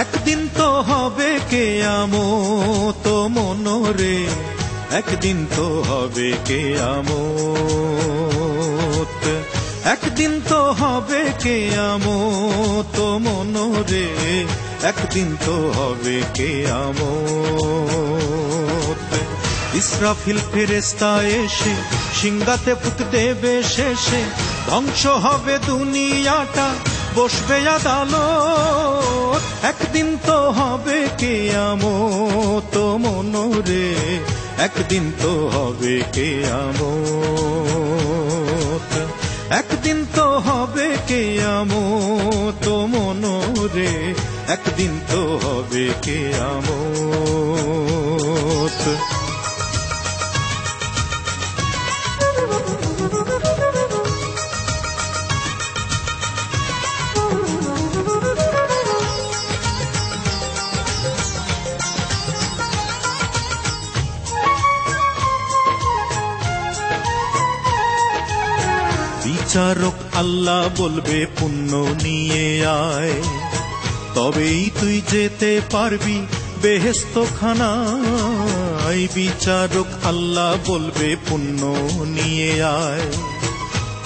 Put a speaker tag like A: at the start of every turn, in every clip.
A: একদিন তো হবে কিয়ামত মনরে, একদিন তো হবে কিয়ামত, একদিন তো হবে কিয়ামত মনরে, একদিন তো হবে কিয়ামত। ইসরাফিল ফেরেশতা এসে সিংহাতে ফুঁক দেবে শেষে, ধ্বংস হবে দুনিয়াটা, বসবে আদালত। একদিন তো হবে কিয়ামত মনরে, একদিন তো হবে কিয়ামত, একদিন তো হবে কিয়ামত মনরে, একদিন তো হবে কিয়ামত। বিচারক আল্লাহ বলবে পুণ্য নিয়ে আয়, তবেই তুই যেতে পারবি বেহেশত খানায়। বিচারক আল্লাহ বলবে পুণ্য নিয়ে আয়,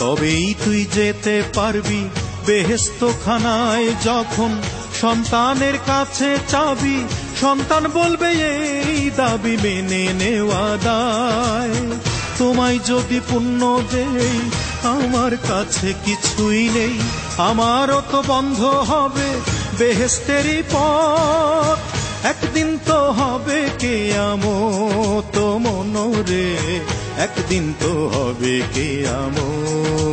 A: তবেই তুই যেতে পারবি বেহেশত খানায়। যখন সন্তানের কাছে চাবি, সন্তান বলবে এই দাবি মেনে নেওয়া দায়। তোমায় যদি পুণ্য দেই আমার কাছে কিছুই নেই, আমারও তো বন্ধ হবে বেহেশতেরই পথ। একদিন তো হবে কিয়ামত মনরে, একদিন তো হবে কিয়ামত।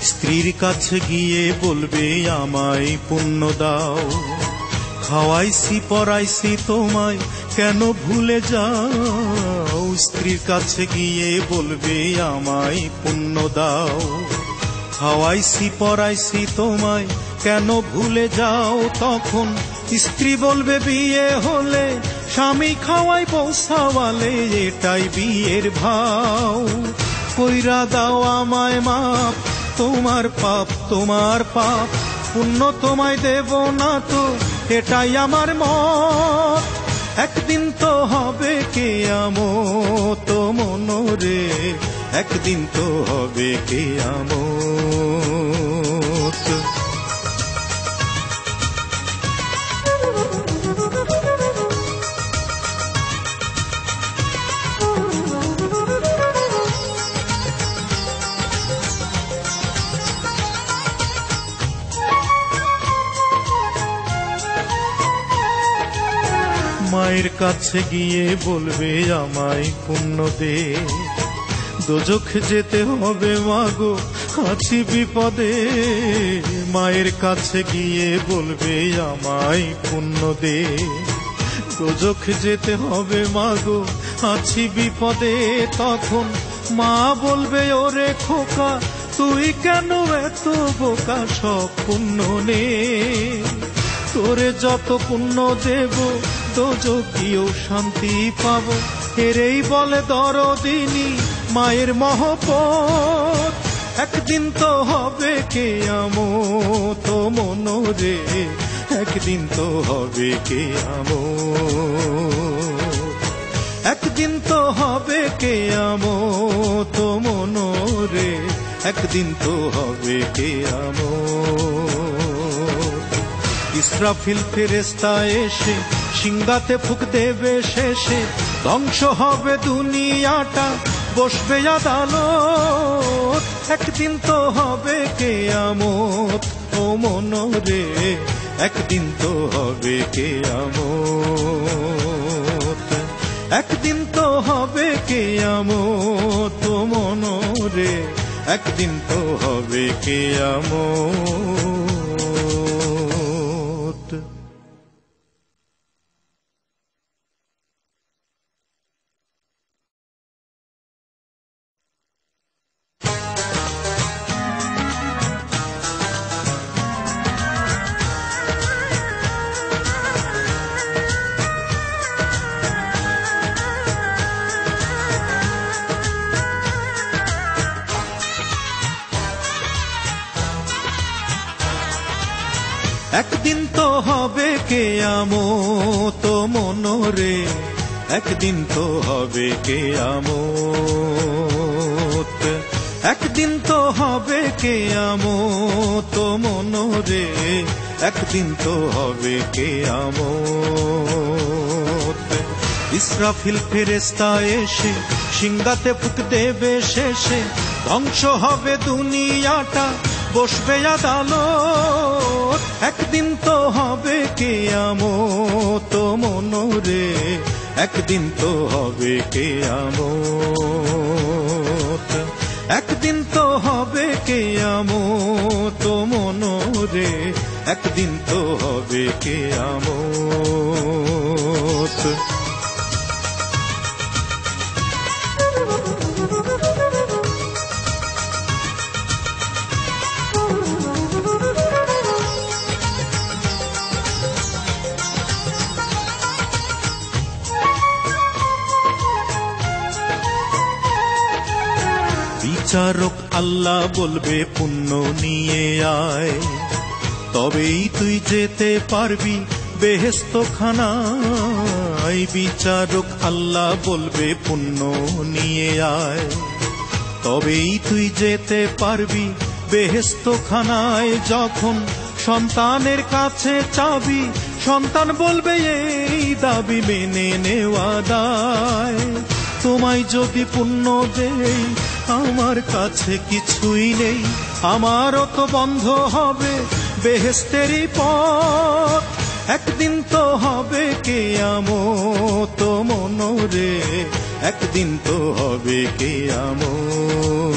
A: স্ত্রীর কাছে গিয়ে বলবে আমায় পুণ্য দাও, খাওয়াইছি পরাইছি তোমায় কেন ভুলে যাও। স্ত্রীর কাছে গিয়ে বলবে আমায় পুণ্য দাও, খাওয়াইছি পরাইছি তোমায় কেন ভুলে যাও। তখন স্ত্রী বলবে বিয়ে হলে স্বামী খাওয়াই বউ সাওয়ালে, এটাই বিয়ের ভাও। কইরা দাও আমায় মাপ, তোমার পাপ তোমার পাপ, পুণ্য তোমায় দেব না তো এটাই আমার মত। একদিন তো হবে কিয়ামত মনরে, একদিন তো হবে কিয়ামত। মায়ের কাছে গিয়ে বলবে আমায় পুণ্য দে, দোজখ যেতে হবে মাগো আছি বিপদে। মায়ের কাছে গিয়ে বলবে আমায় পুণ্য দে, দোজখ যেতে হবে মাগো আছি বিপদে। তখন মা বলবে ওরে খোকা তুই কেন এত বোকা, সব পুণ্য নে, তোরে যত পুণ্য দেব দোজখীয় শান্তি পাবো। এরেই বলে দরদিনী মায়ের মহব্বত। একদিন তো হবে কিয়ামত মনরে, একদিন তো হবে কিয়ামত, একদিন তো হবে কিয়ামত মনরে, একদিন তো হবে কিয়ামত। ইসরাফিল ফেরেশতা এসে সিংহাতে ফুঁক দেবে শেষে, ধ্বংস হবে দুনিয়াটা, বসবে আদালত। একদিন তো হবে কিয়ামত ও মনরে, একদিন তো হবে কিয়ামত, একদিন তো হবে কিয়ামত মনরে, একদিন তো হবে কিয়ামত। কিয়ামত মনরে, একদিন তো হবে কিয়ামত, একদিন তো হবে কিয়ামত মনরে, একদিন তো হবে কিয়ামত। ইসরাফিল ফেরেশতা এসে সিংহাতে ফুঁক দেবে শেষে, ধ্বংস হবে দুনিয়াটা, বসবে আদালত, একদিন তো হবে কিয়ামত মনরে, একদিন তো হবে কিয়ামত, একদিন তো হবে কিয়ামত মনরে, একদিন তো হবে কিয়ামত। বিচারক আল্লাহ বলবে পুণ্য নিয়ে আয়, তবেই তুই যেতে পারবি বেহেশত খানায়। বিচারক আল্লাহ বলবে পুণ্য নিয়ে আয়, তবেই তুই যেতে পারবি বেহেশত খানায়। যখন সন্তানের কাছে চাবি, সন্তান বলবে এই দাবি মেনে নেওয়া দায়। তোমায় যদি পুণ্য দেই আমার কাছে কিছুই নেই, আমারও তো বন্ধ হবে বেহেশতেরই পথ, একদিন তো হবে কিয়ামত মনরে, একদিন তো হবে কিয়ামত।